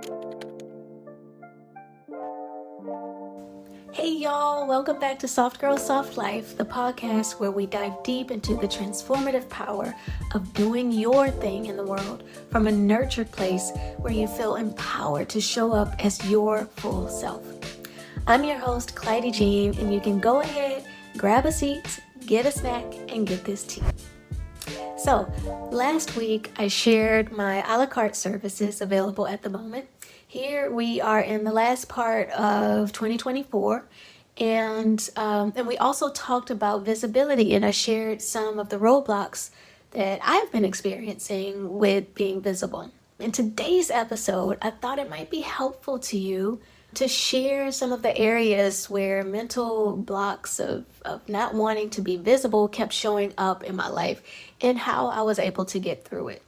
Hey y'all, welcome back to Soft Girl Soft Life, the podcast where we dive deep into the transformative power of doing your thing in the world from a nurtured place where you feel empowered to show up as your full self. I'm your host, Kleidi Jeen, and you can go ahead, grab a seat, get a snack, and get this tea. So, last week I shared my a la carte services available at the moment. Here we are in the last part of 2024, and we also talked about visibility, and I shared some of the roadblocks that I've been experiencing with being visible. In today's episode, I thought it might be helpful to you to share some of the areas where mental blocks of not wanting to be visible kept showing up in my life and how I was able to get through it.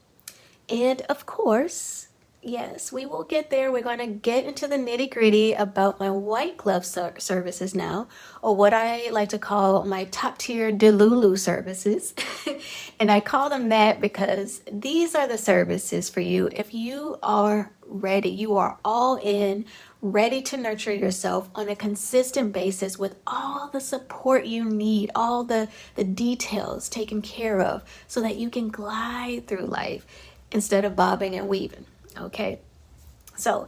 And of course, yes, we will get there. We're going to get into the nitty gritty about my white glove services now, or what I like to call my top tier Delulu services. And I call them that because these are the services for you if you are ready, you are all in, ready to nurture yourself on a consistent basis with all the support you need, all the details taken care of so that you can glide through life instead of bobbing and weaving. Okay, so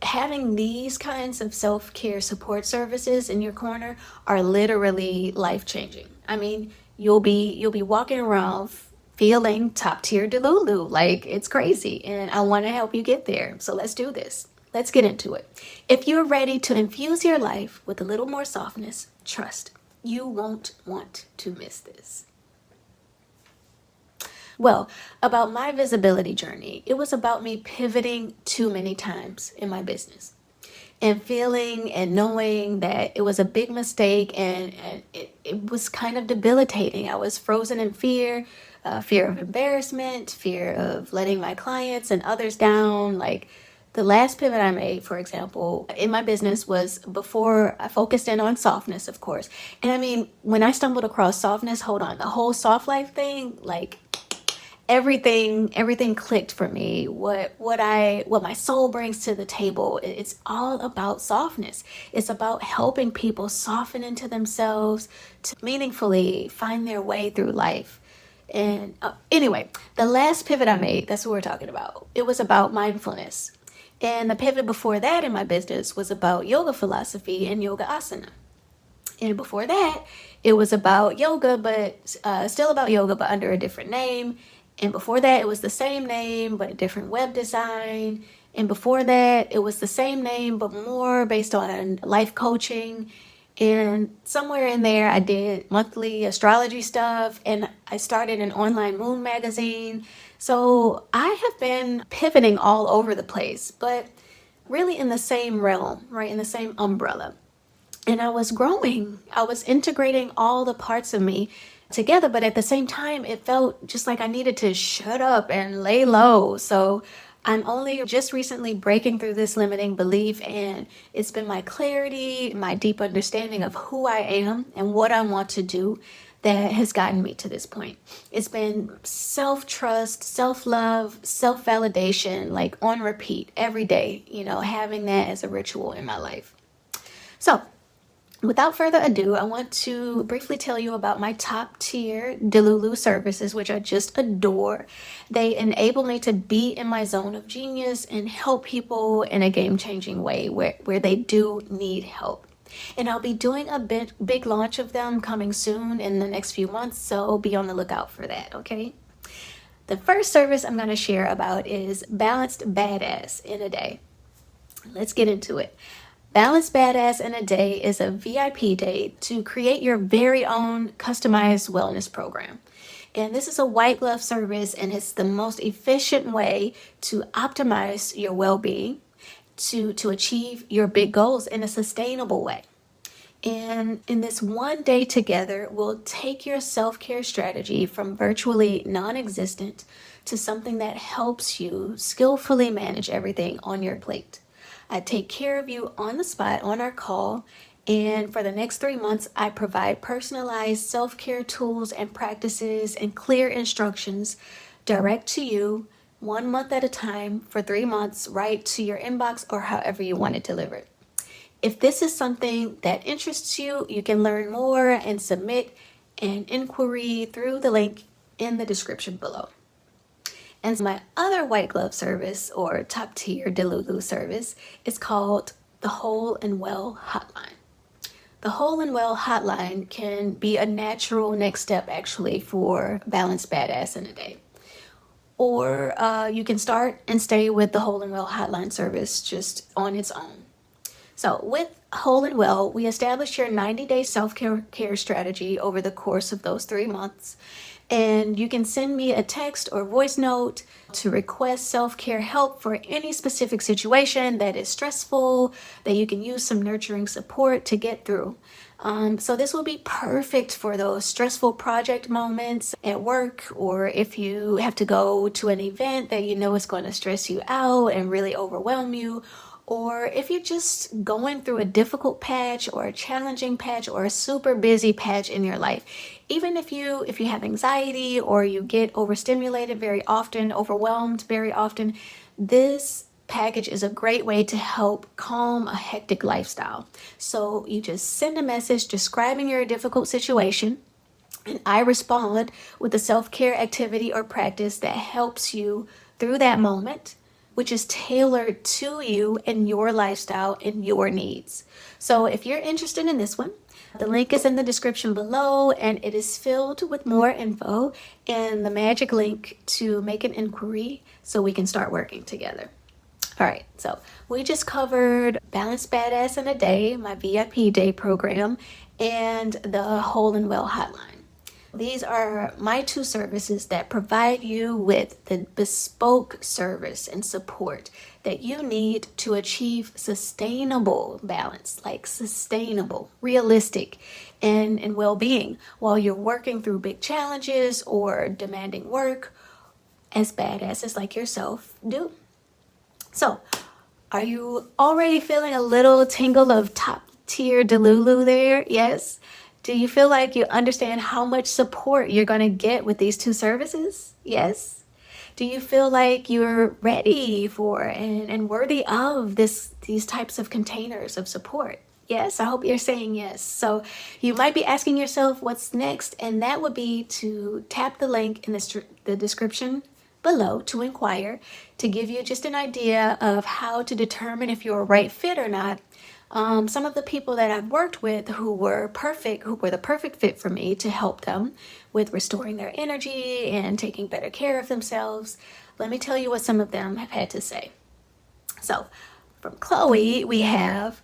having these kinds of self-care support services in your corner are literally life-changing. I mean, you'll be walking around feeling top tier Delulu, like it's crazy, and I want to help you get there. So let's do this. Let's get into it. If you're ready to infuse your life with a little more softness, trust, you won't want to miss this. Well, about my visibility journey, it was about me pivoting too many times in my business and feeling and knowing that it was a big mistake, and it was kind of debilitating. I was frozen in fear, fear of embarrassment, fear of letting my clients and others down. Like the last pivot I made, for example, in my business was before I focused in on softness, of course. And I mean, when I stumbled across softness, hold on, the whole soft life thing, like everything clicked for me. What my soul brings to the table, it's all about softness. It's about helping people soften into themselves to meaningfully find their way through life. And anyway, the last pivot I made, that's what we're talking about. It was about mindfulness. And the pivot before that in my business was about yoga philosophy and yoga asana. And before that, it was about yoga, but still about yoga, but under a different name. And before that, it was the same name, but a different web design. And before that, it was the same name, but more based on life coaching. And somewhere in there, I did monthly astrology stuff, and I started an online moon magazine. So I have been pivoting all over the place, but really in the same realm, right? In the same umbrella. And I was growing. I was integrating all the parts of me together, but at the same time, it felt just like I needed to shut up and lay low. So I'm only just recently breaking through this limiting belief, and it's been my clarity, my deep understanding of who I am and what I want to do that has gotten me to this point. It's been self-trust, self-love, self-validation, like on repeat every day, having that as a ritual in my life. So without further ado, I want to briefly tell you about my top tier Delulu services, which I just adore. They enable me to be in my zone of genius and help people in a game-changing way where they do need help. And I'll be doing a big launch of them coming soon in the next few months, so be on the lookout for that, okay? The first service I'm going to share about is Balanced Badass in a Day. Let's get into it. Balanced Badass in a Day is a VIP day to create your very own customized wellness program. And this is a white glove service, and it's the most efficient way to optimize your well-being, to achieve your big goals in a sustainable way. And in this one day together, we'll take your self-care strategy from virtually non-existent to something that helps you skillfully manage everything on your plate. I take care of you on the spot on our call, and for the next 3 months, I provide personalized self-care tools and practices and clear instructions direct to you 1 month at a time for 3 months, right to your inbox or however you want it delivered. If this is something that interests you, you can learn more and submit an inquiry through the link in the description below. And my other white glove service or top tier Delulu service is called the Whole and Well Hotline. The Whole and Well Hotline can be a natural next step actually for Balanced Badass in a Day. Or you can start and stay with the Whole and Well Hotline service just on its own. So with Whole and Well, we establish your 90-day self-care strategy over the course of those 3 months. And you can send me a text or voice note to request self-care help for any specific situation that is stressful, that you can use some nurturing support to get through. So this will be perfect for those stressful project moments at work, or if you have to go to an event that you know is going to stress you out and really overwhelm you, or if you're just going through a difficult patch or a challenging patch or a super busy patch in your life. Even if you have anxiety or you get overstimulated very often, overwhelmed very often, this package is a great way to help calm a hectic lifestyle. So you just send a message describing your difficult situation, and I respond with a self-care activity or practice that helps you through that moment, which is tailored to you and your lifestyle and your needs. So if you're interested in this one, the link is in the description below, and it is filled with more info and the magic link to make an inquiry so we can start working together. All right, so we just covered Balanced Badass in a Day, my VIP day program, and the Whole and Well Hotline. These are my two services that provide you with the bespoke service and support that you need to achieve sustainable balance, like sustainable, realistic, and well-being while you're working through big challenges or demanding work, as badasses like yourself do. So, are you already feeling a little tingle of top tier Delulu there? Yes? Do you feel like you understand how much support you're going to get with these two services? Yes? Do you feel like you're ready for and worthy of these types of containers of support? Yes, I hope you're saying yes. So you might be asking yourself what's next, and that would be to tap the link in the description below to inquire, to give you just an idea of how to determine if you're a right fit or not. Some of the people that I've worked with who were the perfect fit for me to help them with restoring their energy and taking better care of themselves. Let me tell you what some of them have had to say. So from Chloe, we have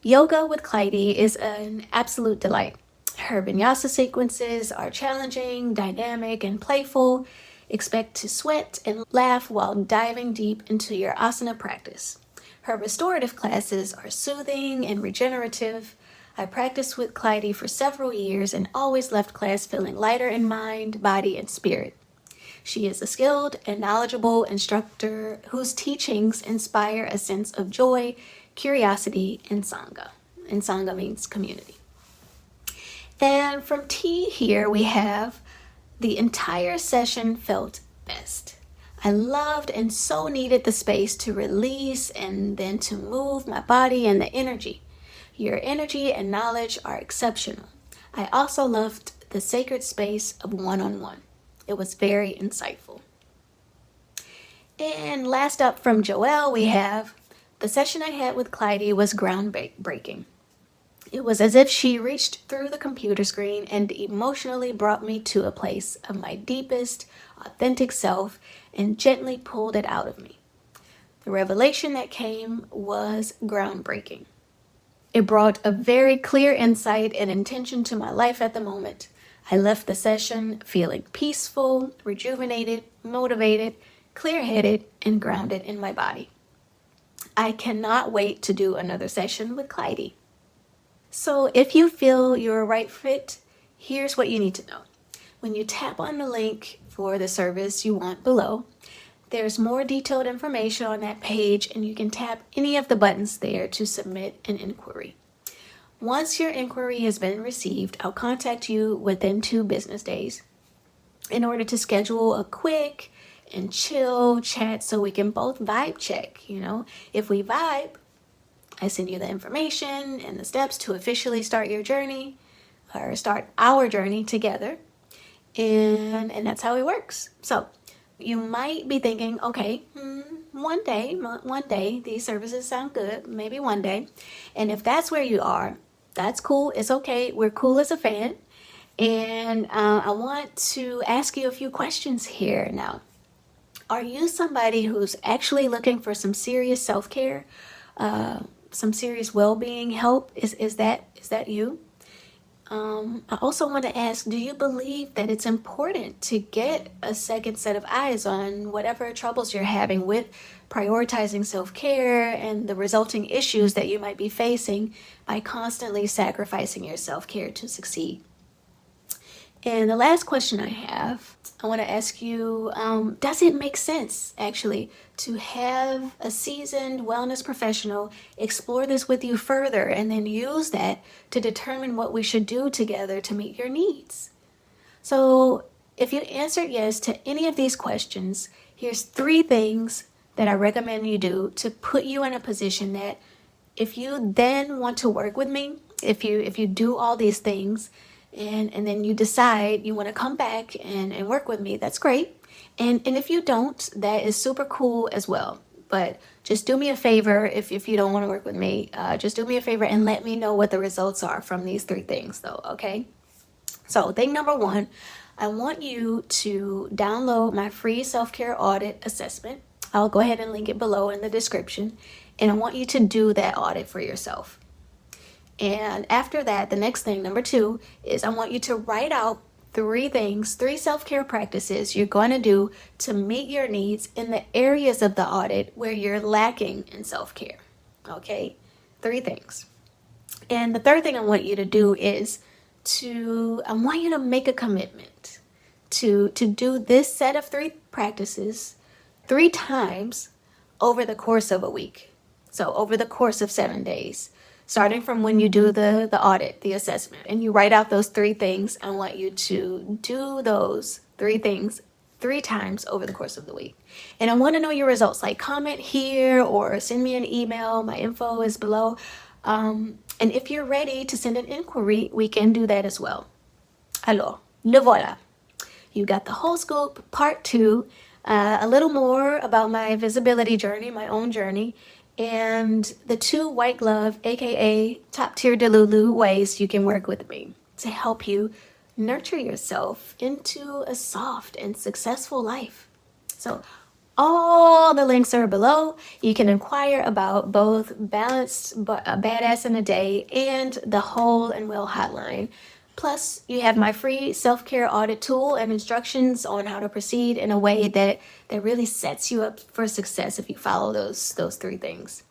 Yoga with Kleidi is an absolute delight. Her vinyasa sequences are challenging, dynamic, and playful. Expect to sweat and laugh while diving deep into your asana practice. Her restorative classes are soothing and regenerative. I practiced with Kleidi for several years and always left class feeling lighter in mind, body, and spirit. She is a skilled and knowledgeable instructor whose teachings inspire a sense of joy, curiosity, and Sangha. And Sangha means community. Then from T here we have the entire session felt best. I loved and so needed the space to release and then to move my body and the energy. Your energy and knowledge are exceptional. I also loved the sacred space of one-on-one. It was very insightful. And last up from Joelle, we have the session I had with Kleidi was groundbreaking. It was as if she reached through the computer screen and emotionally brought me to a place of my deepest, authentic self and gently pulled it out of me. The revelation that came was groundbreaking. It brought a very clear insight and intention to my life at the moment. I left the session feeling peaceful, rejuvenated, motivated, clear-headed, and grounded in my body. I cannot wait to do another session with Kleidi. So if you feel you're a right fit, here's what you need to know. When you tap on the link for the service you want below, there's more detailed information on that page, and you can tap any of the buttons there to submit an inquiry. Once your inquiry has been received, I'll contact you within 2 business days in order to schedule a quick and chill, chat, so we can both vibe check. If we vibe, I send you the information and the steps to officially start your journey, or start our journey together. And that's how it works. So you might be thinking, okay, one day, these services sound good, maybe one day. And if that's where you are, that's cool. It's okay. We're cool as a fan. And I want to ask you a few questions here now. Are you somebody who's actually looking for some serious self-care, some serious well-being help? Is that you? I also want to ask, do you believe that it's important to get a second set of eyes on whatever troubles you're having with prioritizing self-care and the resulting issues that you might be facing by constantly sacrificing your self-care to succeed? And the last question I have, I want to ask you, does it make sense, actually, to have a seasoned wellness professional explore this with you further and then use that to determine what we should do together to meet your needs? So if you answered yes to any of these questions, here's 3 things that I recommend you do to put you in a position that if you then want to work with me, if you do all these things, and then you decide you want to come back and work with me, that's great. And if you don't, that is super cool as well. But just do me a favor, if you don't want to work with me, just do me a favor and let me know what the results are from these 3 things though, okay? So thing number 1, I want you to download my free self-care audit assessment. I'll go ahead and link it below in the description. And I want you to do that audit for yourself. And after that, the next thing, number 2, is I want you to write out 3 things, 3 self-care practices you're going to do to meet your needs in the areas of the audit where you're lacking in self-care. Okay? 3 things. And the third thing I want you to do is I want you to make a commitment to do this set of 3 practices 3 times over the course of a week. So over the course of 7 days. Starting from when you do the audit, the assessment, and you write out those 3 things, I want you to do those 3 things 3 times over the course of the week. And I want to know your results, like comment here or send me an email. My info is below. And if you're ready to send an inquiry, we can do that as well. Alors, le voilà. You got the whole scoop, part 2, a little more about my visibility journey, my own journey, and the 2 white glove, aka top tier Delulu ways you can work with me to help you nurture yourself into a soft and successful life. So all the links are below. You can inquire about both Balanced Badass in a Day and the Whole and Well Hotline. Plus, you have my free self-care audit tool and instructions on how to proceed in a way that really sets you up for success if you follow those 3 things.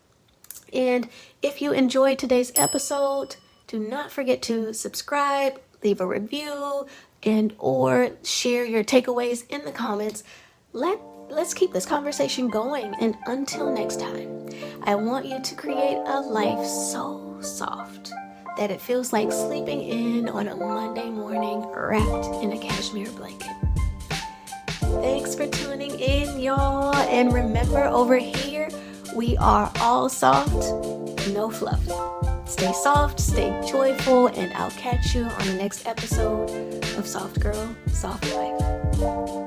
And if you enjoyed today's episode, do not forget to subscribe, leave a review, and or share your takeaways in the comments. Let's keep this conversation going. And until next time, I want you to create a life so soft that it feels like sleeping in on a Monday morning wrapped in a cashmere blanket. Thanks for tuning in, y'all. And remember, over here, we are all soft, no fluff. Stay soft, stay joyful, and I'll catch you on the next episode of Soft Girl, Soft Life.